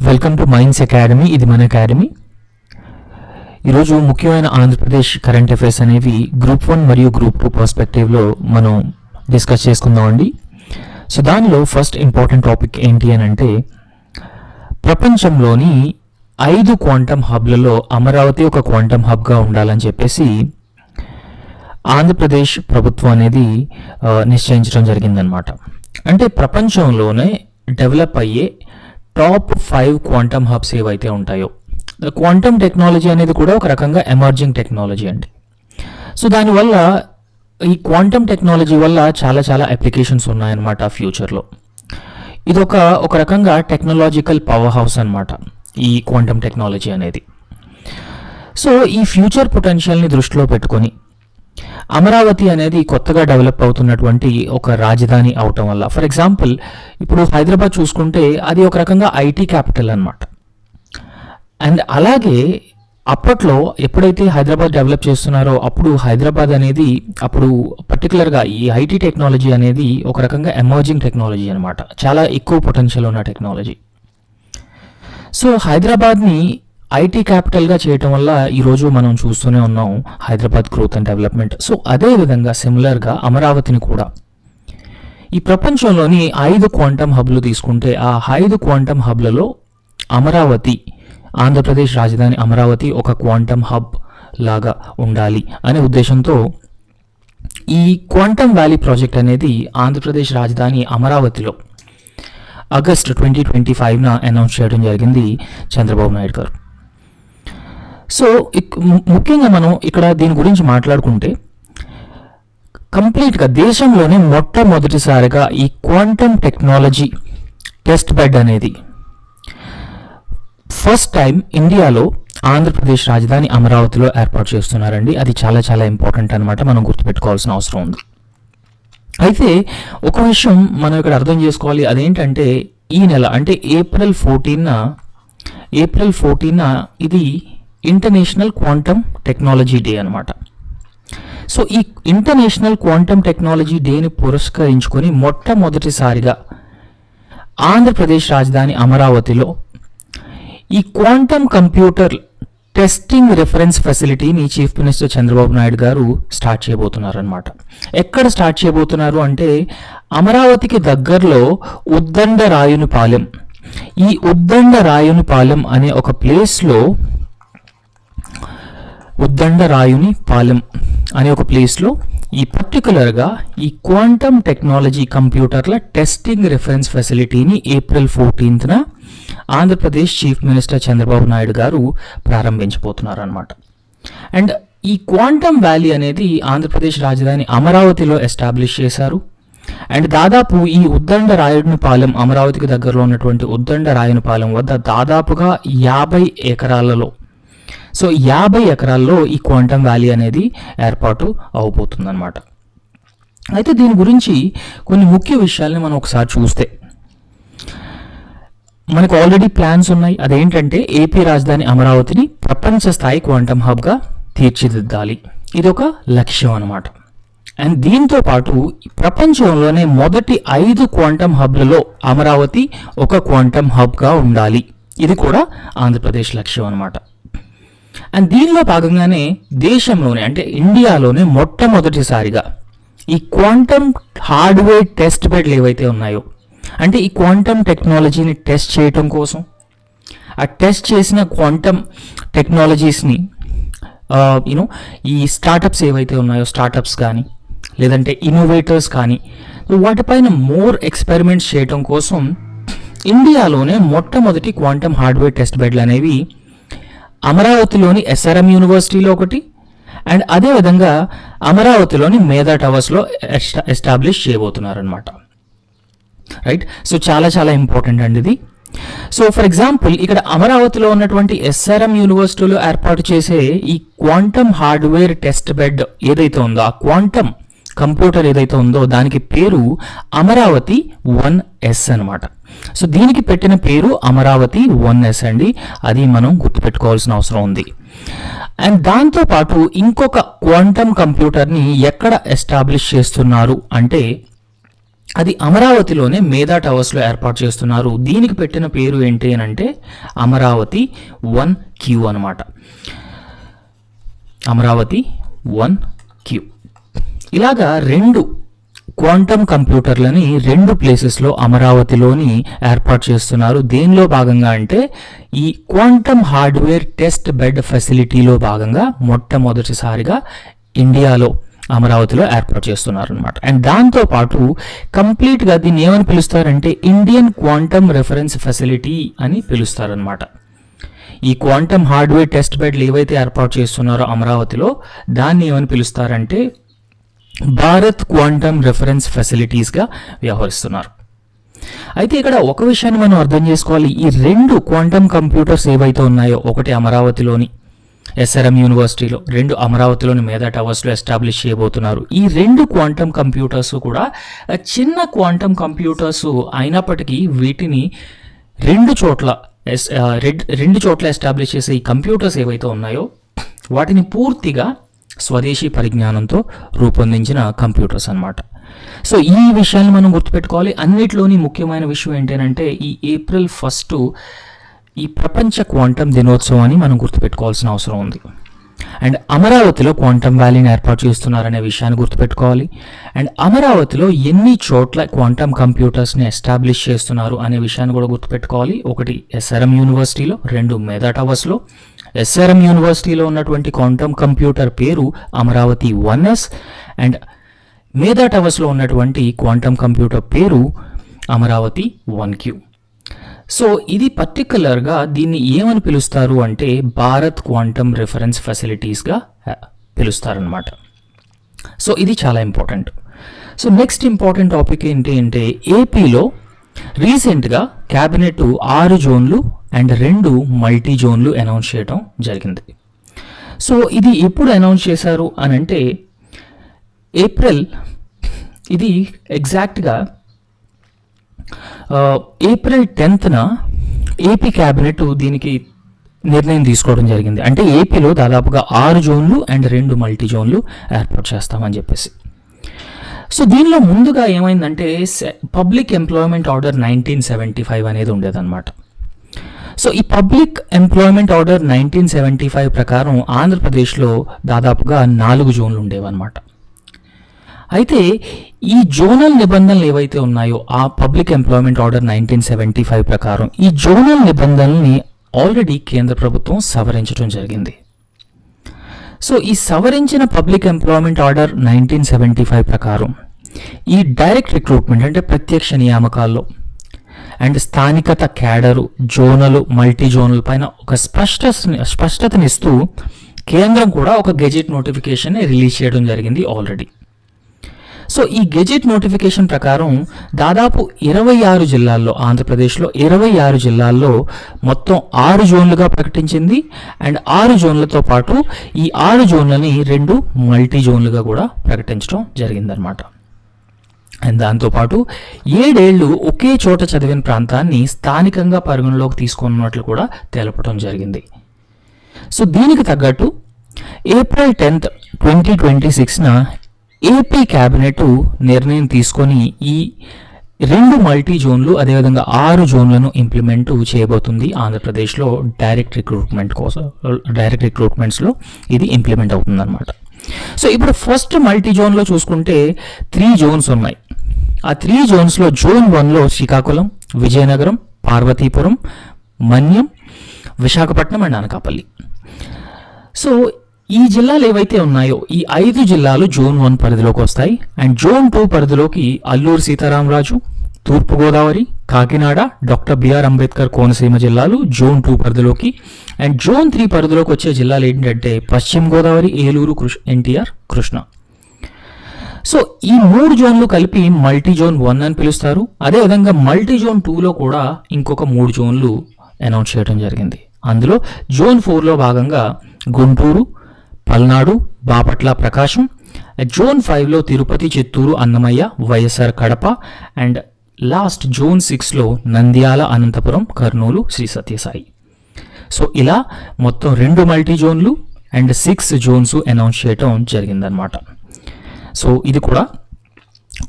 Welcome to minds academy. ఇది మన academy. ఈరోజు ముఖ్యమైన ఆంధ్రప్రదేశ్ కరెంట్ అఫైర్స్ అనేవి గ్రూప్ 1 మరియు గ్రూప్ 2 పర్స్పెక్టివ్లో మనం డిస్కస్ చేసుకుందామండి. సో దానిలో ఫస్ట్ ఇంపార్టెంట్ టాపిక్ ఏంటి అని అంటే, ప్రపంచంలోని 5 క్వాంటమ్ హబ్లలో అమరావతి ఒక క్వాంటమ్ హబ్గా ఉండాలని చెప్పేసి ఆంధ్రప్రదేశ్ ప్రభుత్వం అనేది నిశ్చయించడం జరిగిందనమాట. అంటే ప్రపంచంలోనే డెవలప్ అయ్యే టాప్ 5 క్వాంటమ్ హబ్స్ ఏవైతే ఉంటాయో, క్వాంటమ్ టెక్నాలజీ అనేది కూడా ఒక రకంగా ఎమర్జింగ్ టెక్నాలజీ అండి. సో దానివల్ల ఈ క్వాంటమ్ టెక్నాలజీ వల్ల చాలా చాలా అప్లికేషన్స్ ఉన్నాయన్నమాట ఫ్యూచర్లో. ఇది ఒక రకంగా టెక్నాలజికల్ పవర్ హౌస్ అనమాట ఈ క్వాంటమ్ టెక్నాలజీ అనేది. సో ఈ ఫ్యూచర్ పొటెన్షియల్ని దృష్టిలో పెట్టుకొని అమరావతి అనేది కొత్తగా డెవలప్ అవుతున్నటువంటి ఒక రాజధాని అవటం వల్ల, ఫర్ ఎగ్జాంపుల్ ఇప్పుడు హైదరాబాద్ చూసుకుంటే అది ఒక రకంగా ఐటీ క్యాపిటల్ అనమాట. అండ్ అలాగే అప్పట్లో ఎప్పుడైతే హైదరాబాద్ డెవలప్ చేస్తున్నారో అప్పుడు హైదరాబాద్ అనేది అప్పుడు పర్టికులర్గా ఈ ఐటీ టెక్నాలజీ అనేది ఒక రకంగా ఎమర్జింగ్ టెక్నాలజీ అనమాట, చాలా ఎక్కువ పొటెన్షియల్ ఉన్న టెక్నాలజీ. సో హైదరాబాద్ని ఐటీ క్యాపిటల్గా చేయటం వల్ల ఈరోజు మనం చూస్తూనే ఉన్నాం Hyderabad growth and development. So అదేవిధంగా సిమిలర్గా అమరావతిని కూడా ఈ ప్రపంచంలోని 5 క్వాంటమ్ హబ్లు తీసుకుంటే ఆ 5 క్వాంటమ్ హబ్లలో అమరావతి, ఆంధ్రప్రదేశ్ రాజధాని అమరావతి ఒక క్వాంటమ్ హబ్ లాగా ఉండాలి అనే ఉద్దేశంతో ఈ క్వాంటమ్ వ్యాలీ ప్రాజెక్ట్ అనేది ఆంధ్రప్రదేశ్ రాజధాని అమరావతిలో ఆగస్ట్ 2025న అనౌన్స్ చేయడం జరిగింది చంద్రబాబు నాయుడు గారు. సో ముఖ్యంగా మనం ఇక్కడ దీని గురించి మాట్లాడుకుంటే, కంప్లీట్గా దేశంలోనే మొట్టమొదటిసారిగా ఈ క్వాంటమ్ టెక్నాలజీ టెస్ట్ బెడ్ అనేది ఫస్ట్ టైం ఇండియాలో ఆంధ్రప్రదేశ్ రాజధాని అమరావతిలో ఏర్పాటు చేస్తున్నారండి. అది చాలా చాలా ఇంపార్టెంట్ అనమాట, మనం గుర్తుపెట్టుకోవాల్సిన అవసరం ఉంది. అయితే ఒక విషయం మనం ఇక్కడ అర్థం చేసుకోవాలి, అదేంటంటే ఈ నెల అంటే ఏప్రిల్ 14న ఇది ఇంటర్నేషనల్ క్వాంటమ్ టెక్నాలజీ డే అనమాట. సో ఈ ఇంటర్నేషనల్ క్వాంటమ్ టెక్నాలజీ డేని పురస్కరించుకొని మొట్టమొదటిసారిగా ఆంధ్రప్రదేశ్ రాజధాని అమరావతిలో ఈ క్వాంటమ్ కంప్యూటర్ టెస్టింగ్ రిఫరెన్స్ ఫెసిలిటీని chief minister Chandrababu Naidu garu start చేయబోతున్నారనమాట. ఎక్కడ స్టార్ట్ చేయబోతున్నారు అంటే, అమరావతికి దగ్గరలో ఉద్దండరాయునిపాలెం, ఈ ఉద్దండరాయునిపాలెం అనే ఒక ప్లేస్లో ఈ పర్టికులర్గా ఈ క్వాంటమ్ టెక్నాలజీ కంప్యూటర్ల టెస్టింగ్ రిఫరెన్స్ ఫెసిలిటీని ఏప్రిల్ 14న ఆంధ్రప్రదేశ్ చీఫ్ మినిస్టర్ చంద్రబాబు నాయుడు గారు ప్రారంభించబోతున్నారు అనమాట. అండ్ ఈ క్వాంటమ్ వ్యాలీ అనేది ఆంధ్రప్రదేశ్ రాజధాని అమరావతిలో ఎస్టాబ్లిష్ చేశారు. అండ్ దాదాపు ఈ ఉద్దండరాయునిపాలెం, అమరావతికి దగ్గరలో ఉన్నటువంటి ఉద్దండరాయునిపాలెం వద్ద దాదాపుగా 50 ఎకరాలలో, సో 50 ఎకరాల్లో ఈ క్వాంటమ్ వ్యాలీ అనేది ఏర్పాటు అవబోతుందన్నమాట. అయితే దీని గురించి కొన్ని ముఖ్య విషయాల్ని మనం ఒకసారి చూస్తే, మనకు ఆల్రెడీ ప్లాన్స్ ఉన్నాయి. అదేంటంటే ఏపీ రాజధాని అమరావతిని ప్రపంచ స్థాయి క్వాంటమ్ హబ్గా తీర్చిదిద్దాలి, ఇది ఒక లక్ష్యం అనమాట. అండ్ దీంతో పాటు ప్రపంచంలోనే మొదటి 5 క్వాంటమ్ హబ్లలో అమరావతి ఒక క్వాంటమ్ హబ్గా ఉండాలి, ఇది కూడా ఆంధ్రప్రదేశ్ లక్ష్యం అనమాట. అండ్ దీనిలో భాగంగానే దేశంలోనే అంటే ఇండియాలోనే మొట్టమొదటిసారిగా ఈ క్వాంటమ్ హార్డ్వేర్ టెస్ట్ బెడ్లు ఏవైతే ఉన్నాయో, అంటే ఈ క్వాంటమ్ టెక్నాలజీని టెస్ట్ చేయటం కోసం ఆ టెస్ట్ చేసిన క్వాంటమ్ టెక్నాలజీస్ని ఈ స్టార్టప్స్ ఏవైతే ఉన్నాయో, స్టార్టప్స్ కానీ లేదంటే ఇన్నోవేటర్స్ కానీ వాటిపైన మోర్ ఎక్స్పెరిమెంట్స్ చేయటం కోసం ఇండియాలోనే మొట్టమొదటి క్వాంటమ్ హార్డ్వేర్ టెస్ట్ బెడ్లు అనేవి అమరావతిలోని SRM యూనివర్సిటీలో ఒకటి, అండ్ అదేవిధంగా అమరావతిలోని మేధా టవర్స్లో ఎస్టాబ్లిష్ చేయబోతున్నారనమాట. రైట్, సో చాలా చాలా ఇంపార్టెంట్ అండి ఇది. సో ఫర్ ఎగ్జాంపుల్ ఇక్కడ అమరావతిలో ఉన్నటువంటి SRM యూనివర్సిటీలో ఏర్పాటు చేసే ఈ క్వాంటమ్ హార్డ్వేర్ టెస్ట్ బెడ్ ఏదైతే ఉందో, ఆ క్వాంటమ్ కంప్యూటర్ ఏదైతే ఉందో దానికి పేరు అమరావతి 1S అనమాట. సో దీనికి పెట్టిన పేరు అమరావతి 1S అండి, అది మనం గుర్తుపెట్టుకోవాల్సిన అవసరం ఉంది. అండ్ దాంతోపాటు ఇంకొక క్వాంటమ్ కంప్యూటర్ని ఎక్కడ ఎస్టాబ్లిష్ చేస్తున్నారు అంటే అది అమరావతిలోనే మేధా టవర్స్లో ఏర్పాటు చేస్తున్నారు. దీనికి పెట్టిన పేరు ఏంటి అని అంటే అమరావతి 1Q అనమాట. అమరావతి 1Q. ఇలాగా 2 క్వాంటమ్ కంప్యూటర్లని 2 ప్లేసెస్లో అమరావతిలోని ఏర్పాటు చేస్తున్నారు. దేనిలో భాగంగా అంటే ఈ క్వాంటమ్ హార్డ్వేర్ టెస్ట్ బెడ్ ఫెసిలిటీలో భాగంగా మొట్టమొదటిసారిగా ఇండియాలో అమరావతిలో ఏర్పాటు చేస్తున్నారు అనమాట. అండ్ దాంతోపాటు కంప్లీట్గా దీన్ని ఏమని పిలుస్తారంటే ఇండియన్ క్వాంటమ్ రెఫరెన్స్ ఫెసిలిటీ అని పిలుస్తారనమాట. ఈ క్వాంటమ్ హార్డ్వేర్ టెస్ట్ బెడ్లు ఏవైతే ఏర్పాటు చేస్తున్నారో అమరావతిలో దాన్ని ఏమని పిలుస్తారంటే భారత్ క్వాంటమ్ రెఫరెన్స్ ఫెసిలిటీస్గా వ్యవహరిస్తున్నారు. అయితే ఇక్కడ ఒక విషయాన్ని మనం అర్థం చేసుకోవాలి. ఈ 2 క్వాంటమ్ కంప్యూటర్స్ ఏవైతే ఉన్నాయో, ఒకటి అమరావతిలోని SRM యూనివర్సిటీలో, 2 అమరావతిలోని మేధా టవర్స్లో ఎస్టాబ్లిష్ చేయబోతున్నారు. ఈ 2 క్వాంటమ్ కంప్యూటర్స్ కూడా చిన్న క్వాంటమ్ కంప్యూటర్స్ అయినప్పటికీ వీటిని 2 చోట్ల ఎస్టాబ్లిష్ చేసే ఈ కంప్యూటర్స్ ఏవైతే ఉన్నాయో వాటిని పూర్తిగా స్వదేశీ పరిజ్ఞానంతో రూపొందించిన కంప్యూటర్స్ అన్నమాట. సో ఈ విషయాన్ని మనం గుర్తుపెట్టుకోవాలి. అన్నిట్లోని ముఖ్యమైన విషయం ఏంటంటే ఈ ఏప్రిల్ 1 ఈ ప్రపంచ క్వాంటమ్ దినోత్సవాన్ని మనం గుర్తుపెట్టుకోవాల్సిన అవసరం ఉంది. అండ్ అమరావతిలో క్వాంటమ్ వ్యాలీని ఏర్పాటు చేస్తున్నారనే విషయాన్ని గుర్తుపెట్టుకోవాలి. అండ్ అమరావతిలో ఎన్ని చోట్ల క్వాంటమ్ కంప్యూటర్స్ని ఎస్టాబ్లిష్ చేస్తున్నారు అనే విషయాన్ని కూడా గుర్తుపెట్టుకోవాలి. ఒకటి SRM యూనివర్సిటీలో, 2 మేధా టవర్స్లో. SRM యూనివర్సిటీలో ఉన్నటువంటి క్వాంటమ్ కంప్యూటర్ పేరు అమరావతి 1S అండ్ మేధా టవర్స్లో ఉన్నటువంటి క్వాంటమ్ కంప్యూటర్ పేరు అమరావతి 1Q. సో ఇది పర్టికులర్గా దీన్ని ఏమని పిలుస్తారు అంటే భారత్ క్వాంటమ్ రిఫరెన్స్ ఫెసిలిటీస్గా పిలుస్తారనమాట. సో ఇది చాలా important. So next important topic ఏంటి అంటే ఏపీలో రీసెంట్గా క్యాబినెట్ 6 జోన్లు అండ్ 2 మల్టీ జోన్లు అనౌన్స్ చేయడం జరిగింది. సో ఇది ఎప్పుడు అనౌన్స్ చేశారు అని అంటే ఏప్రిల్, ఇది ఎగ్జాక్ట్గా ఏప్రిల్ 10న ఏపీ క్యాబినెట్ దీనికి నిర్ణయం తీసుకోవడం జరిగింది. అంటే ఏపీలో దాదాపుగా 6 జోన్లు అండ్ 2 మల్టీ జోన్లు ఏర్పాటు చేస్తామని చెప్పేసి. సో దీనిలో ముందుగా ఏమైందంటే పబ్లిక్ ఎంప్లాయ్మెంట్ ఆర్డర్ 1975 అనేది ఉండేదన్నమాట. సో ఈ పబ్లిక్ ఎంప్లాయ్మెంట్ ఆర్డర్ 1975 ప్రకారం ఆంధ్రప్రదేశ్లో దాదాపుగా 4 జోన్లు ఉండేవన్నమాట. అయితే ఈ జోనల్ నిబంధనలు ఏవైతే ఉన్నాయో ఆ పబ్లిక్ ఎంప్లాయ్మెంట్ ఆర్డర్ 1975 ప్రకారం ఈ జోనల్ నిబంధనల్ని ఆల్రెడీ కేంద్ర ప్రభుత్వం సవరించడం జరిగింది. సో ఈ సవరించిన పబ్లిక్ ఎంప్లాయ్మెంట్ ఆర్డర్ 1975 ప్రకారం ఈ డైరెక్ట్ రిక్రూట్మెంట్ అంటే ప్రత్యక్ష నియామకాల్లో అండ్ స్థానికత క్యాడరు, జోనలు, మల్టీ జోనల్ పైన ఒక స్పష్టతనిస్తూ కేంద్రం కూడా ఒక గెజెట్ నోటిఫికేషన్ రిలీజ్ చేయడం జరిగింది ఆల్రెడీ. సో ఈ గెజెట్ నోటిఫికేషన్ ప్రకారం దాదాపు 26 జిల్లాల్లో, ఆంధ్రప్రదేశ్లో 26 జిల్లాల్లో మొత్తం 6 జోన్లుగా ప్రకటించింది. అండ్ 6 జోన్లతో పాటు ఈ 6 జోన్లని 2 మల్టీ జోన్లుగా కూడా ప్రకటించడం జరిగిందనమాట. అండ్ దాంతోపాటు 7 ఏళ్ళు ఒకే చోట చదివిన ప్రాంతాన్ని స్థానికంగా పరిగణలోకి తీసుకున్నట్లు కూడా తెలపడం జరిగింది. సో దీనికి తగ్గట్టు ఏప్రిల్ 10, 2026న ఏపీ క్యాబినెట్ నిర్ణయం తీసుకొని ఈ 2 మల్టీ జోన్లు అదేవిధంగా 6 జోన్లను ఇంప్లిమెంట్ చేయబోతుంది ఆంధ్రప్రదేశ్లో డైరెక్ట్ రిక్రూట్మెంట్స్లో ఇది ఇంప్లిమెంట్ అవుతుంది అనమాట. సో ఇప్పుడు ఫస్ట్ మల్టీ జోన్లో చూసుకుంటే 3 జోన్స్ ఉన్నాయి. ఆ 3 జోన్స్లో జోన్ 1లో శ్రీకాకుళం, విజయనగరం, పార్వతీపురం, మన్యం, విశాఖపట్నం అండ్ అనకాపల్లి. సో ఈ జిల్లాలు ఏవైతే ఉన్నాయో ఈ 5 జిల్లాలు జోన్ 1 పరిధిలోకి వస్తాయి. అండ్ జోన్ 2 పరిధిలోకి అల్లూరు సీతారామరాజు, తూర్పుగోదావరి, కాకినాడ, డాక్టర్ బిఆర్ అంబేద్కర్ కోనసీమ జిల్లాలు జోన్ 2 పరిధిలోకి. అండ్ జోన్ 3 పరిధిలోకి వచ్చే జిల్లాలు ఏంటంటే పశ్చిమ గోదావరి, ఏలూరు, ఎన్టీఆర్, కృష్ణా. సో ఈ 3 జోన్లు కలిపి మల్టీ జోన్ 1 అని పిలుస్తారు. అదేవిధంగా మల్టీ జోన్ 2లో కూడా ఇంకొక 3 జోన్లు అనౌన్స్ చేయడం జరిగింది. అందులో జోన్ 4లో భాగంగా గుంటూరు, పల్నాడు, బాపట్ల, ప్రకాశం. జోన్ 5లో Tirupati, Chittoor, Annamayya, YSR Kadapa. And last zone 6లో నంద్యాల, అనంతపురం, కర్నూలు, శ్రీ సత్యసాయి. సో ఇలా మొత్తం 2 మల్టీ జోన్లు అండ్ 6 జోన్స్ అనౌన్స్ చేయటం జరిగిందనమాట. సో ఇది కూడా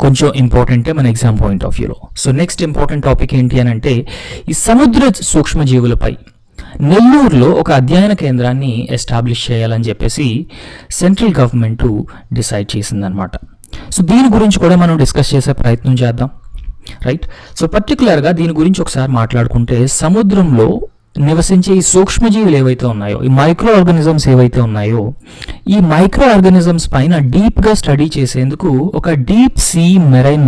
కొంచెం ఇంపార్టెంటే మన ఎగ్జామ్ పాయింట్ ఆఫ్ వ్యూలో. సో నెక్స్ట్ ఇంపార్టెంట్ టాపిక్ ఏంటి అని అంటే ఈ సముద్ర సూక్ష్మజీవులపై నెల్లూరులో ఒక అధ్యయన కేంద్రాన్ని ఎస్టాబ్లిష్ చేయాలని చెప్పేసి సెంట్రల్ గవర్నమెంట్ డిసైడ్ చేసిందనమాట. సో దీని గురించి కూడా మనం డిస్కస్ చేసే ప్రయత్నం చేద్దాం, రైట్. సో పర్టికులర్గా దీని గురించి ఒకసారి మాట్లాడుకుంటే సముద్రంలో నివసించే ఈ సూక్ష్మజీవులు ఏవైతే ఉన్నాయో, ఈ మైక్రో ఆర్గానిజమ్స్ ఏవైతే ఉన్నాయో, ఈ మైక్రో ఆర్గానిజమ్స్ పైన డీప్గా స్టడీ చేసేందుకు ఒక deep sea marine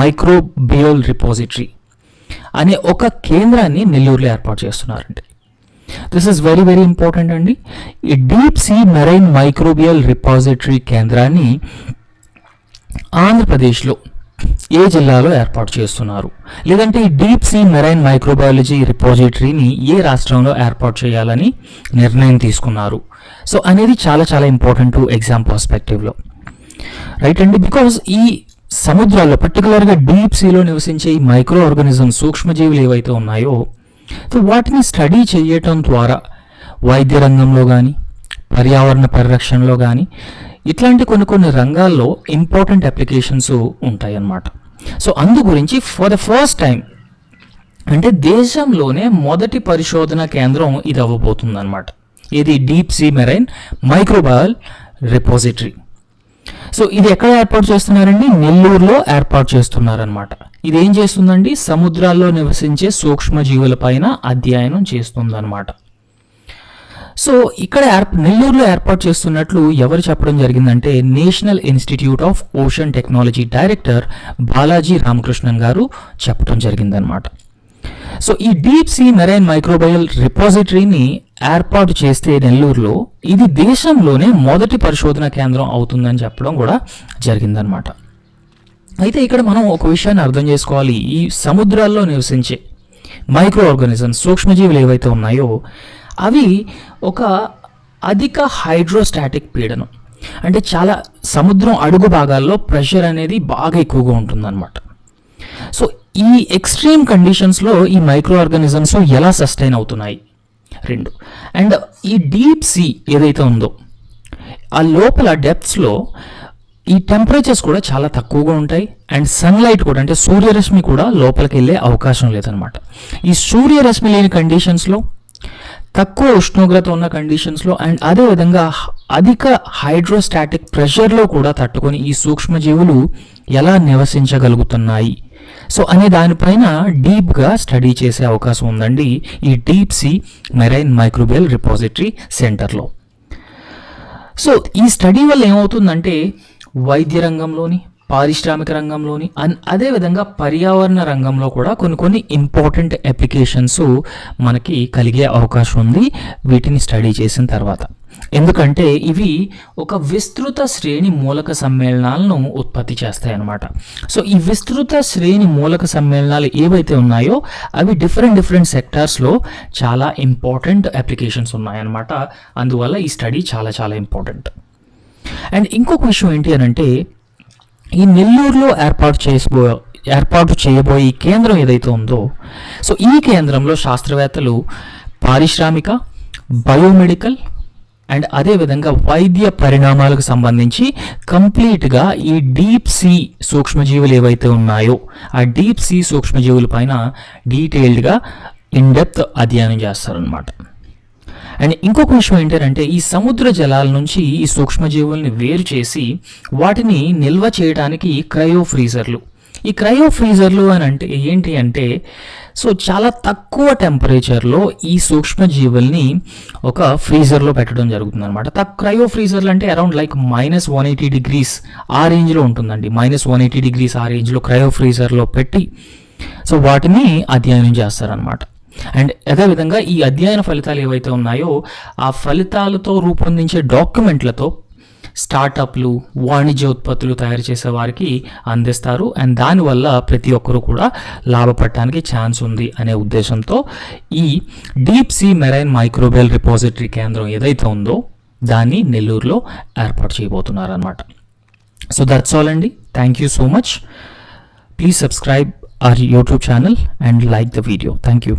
microbial repository అనే ఒక కేంద్రాన్ని నెల్లూరులో ఏర్పాటు చేస్తున్నారండి. This is very very important అండి. ఈ deep sea marine microbial repository కేంద్రాన్ని ఆంధ్రప్రదేశ్లో ఏ జిల్లాలో ఏర్పాటు చేస్తున్నారు, లేదంటే ఈ డీప్ సీ మెరైన్ మైక్రోబయాలజీ రిపోజిటరీని ఏ రాష్ట్రంలో ఏర్పాటు చేయాలని నిర్ణయం తీసుకున్నారు, సో అనేది చాలా చాలా ఇంపార్టెంట్ ఎగ్జామ్ పర్స్పెక్టివ్లో, రైట్ అండి. బికాజ్ ఈ సముద్రాల్లో పర్టికులర్గా డీప్ సీలో నివసించే ఈ మైక్రో ఆర్గానిజమ్స్ సూక్ష్మజీవులు ఏవైతే ఉన్నాయో, సో వాటిని స్టడీ చేయటం ద్వారా వైద్య రంగంలో కానీ పర్యావరణ పరిరక్షణలో కానీ ఇట్లాంటి కొన్ని రంగాల్లో ఇంపార్టెంట్ అప్లికేషన్స్ ఉంటాయి అన్నమాట. సో అందు గురించి ఫర్ ద ఫస్ట్ టైం అంటే దేశంలోనే మొదటి పరిశోధన కేంద్రం ఇది అవ్వబోతుంది అనమాట. ఇది deep sea marine microbial repository. So ఇది ఎక్కడ ఏర్పాటు చేస్తున్నారండి? నెల్లూరులో ఏర్పాటు చేస్తున్నారనమాట. ఇది ఏం చేస్తుందండి? సముద్రాల్లో నివసించే సూక్ష్మజీవుల పైన అధ్యయనం చేస్తుందన్నమాట. సో ఇక్కడ నెల్లూరులో ఏర్పాటు చేస్తున్నట్లు ఎవరు చెప్పడం జరిగిందంటే national institute of ocean technology director Balaji Ramakrishnan గారు చెప్పడం జరిగిందనమాట. సో ఈ డీప్ సీ మెరైన్ మైక్రోబయల్ రిపోజిటరీని ఏర్పాటు చేస్తే నెల్లూరులో ఇది దేశంలోనే మొదటి పరిశోధన కేంద్రం అవుతుందని చెప్పడం కూడా జరిగిందనమాట. అయితే ఇక్కడ మనం ఒక విషయాన్ని అర్థం చేసుకోవాలి. ఈ సముద్రాల్లో నివసించే మైక్రో ఆర్గానిజమ్స్ సూక్ష్మజీవులు ఏవైతే ఉన్నాయో అవి ఒక అధిక హైడ్రోస్టాటిక్ పీడనం, అంటే చాలా సముద్రం అడుగు భాగాల్లో ప్రెషర్ అనేది బాగా ఎక్కువగా ఉంటుందన్నమాట. సో ఈ ఎక్స్ట్రీమ్ కండిషన్స్లో ఈ మైక్రో ఆర్గానిజమ్స్ ఎలా సస్టైన్ అవుతున్నాయి రెండు. అండ్ ఈ డీప్ సీ ఏదైతే ఉందో ఆ లోపల డెప్త్స్లో ఈ టెంపరేచర్స్ కూడా చాలా తక్కువగా ఉంటాయి. అండ్ సన్లైట్ కూడా అంటే సూర్యరశ్మి కూడా లోపలికి వెళ్ళే అవకాశం లేదనమాట. ఈ సూర్యరశ్మి లేని కండిషన్స్లో, తక్కువ ఉష్ణోగ్రత ఉన్న కండిషన్స్లో అండ్ అదేవిధంగా అధిక హైడ్రోస్టాటిక్ ప్రెషర్లో కూడా తట్టుకొని ఈ సూక్ష్మజీవులు ఎలా నివసించగలుగుతున్నాయి సో అనే దానిపైన డీప్గా స్టడీ చేసే అవకాశం ఉందండి ఈ deep sea marine microbial repository సెంటర్లో. సో ఈ స్టడీ వల్ల ఏమవుతుందంటే వైద్య రంగంలోని, పారిశ్రామిక రంగంలోని అదేవిధంగా పర్యావరణ రంగంలో కూడా కొన్ని ఇంపార్టెంట్ అప్లికేషన్స్ మనకి కలిగే అవకాశం ఉంది వీటిని స్టడీ చేసిన తర్వాత. ఎందుకంటే ఇవి ఒక విస్తృత శ్రేణి మూలక సమ్మేళనాలను ఉత్పత్తి చేస్తాయి అన్నమాట. సో ఈ విస్తృత శ్రేణి మూలక సమ్మేళనాలు ఏవైతే ఉన్నాయో అవి డిఫరెంట్ సెక్టార్స్లో చాలా ఇంపార్టెంట్ అప్లికేషన్స్ ఉన్నాయన్నమాట. అందువల్ల ఈ స్టడీ చాలా చాలా ఇంపార్టెంట్. అండ్ ఇంకొక విషయం ఏంటి అని అంటే ఈ నెల్లూరులో ఏర్పాటు చేయబోయే ఈ కేంద్రం ఏదైతే ఉందో సో ఈ కేంద్రంలో శాస్త్రవేత్తలు పారిశ్రామిక, బయోమెడికల్ అండ్ అదేవిధంగా వైద్య పరిణామాలకు సంబంధించి కంప్లీట్గా ఈ డీప్ సీ సూక్ష్మజీవులు ఏవైతే ఉన్నాయో ఆ డీప్ సీ సూక్ష్మజీవుల పైన డీటెయిల్డ్గా ఇన్డెప్త్ అధ్యయనం చేస్తారనమాట. అండ్ ఇంకొక విషయం ఏంటంటే ఈ సముద్ర జలాల నుంచి ఈ సూక్ష్మజీవుల్ని వేరు చేసి వాటిని నిల్వ చేయడానికి క్రయో ఫ్రీజర్లు. ఈ క్రయో ఫ్రీజర్లు అని అంటే ఏంటి అంటే సో చాలా తక్కువ టెంపరేచర్లో ఈ సూక్ష్మజీవుల్ని ఒక ఫ్రీజర్లో పెట్టడం జరుగుతుంది అనమాట. క్రయో ఫ్రీజర్లు అంటే అరౌండ్ లైక్ -180 degrees ఆ రేంజ్లో ఉంటుందండి. -180 degrees ఆ రేంజ్లో క్రయో ఫ్రీజర్లో పెట్టి సో వాటిని అధ్యయనం చేస్తారనమాట. అండ్ అదేవిధంగా ఈ అధ్యయన ఫలితాలు ఏవైతే ఉన్నాయో ఆ ఫలితాలతో రూపొందించే డాక్యుమెంట్లతో స్టార్టప్లు, వాణిజ్య ఉత్పత్తులు తయారు చేసే వారికి అందిస్తారు. అండ్ దానివల్ల ప్రతి ఒక్కరూ కూడా లాభపడటానికి ఛాన్స్ ఉంది అనే ఉద్దేశంతో ఈ deep sea marine microbial repository కేంద్రం ఏదైతే ఉందో దాన్ని నెల్లూరులో ఏర్పాటు చేయబోతున్నారనమాట. సో దట్స్ ఆల్ అండి. Thank you so much. Please subscribe our YouTube channel and like the video. Thank you.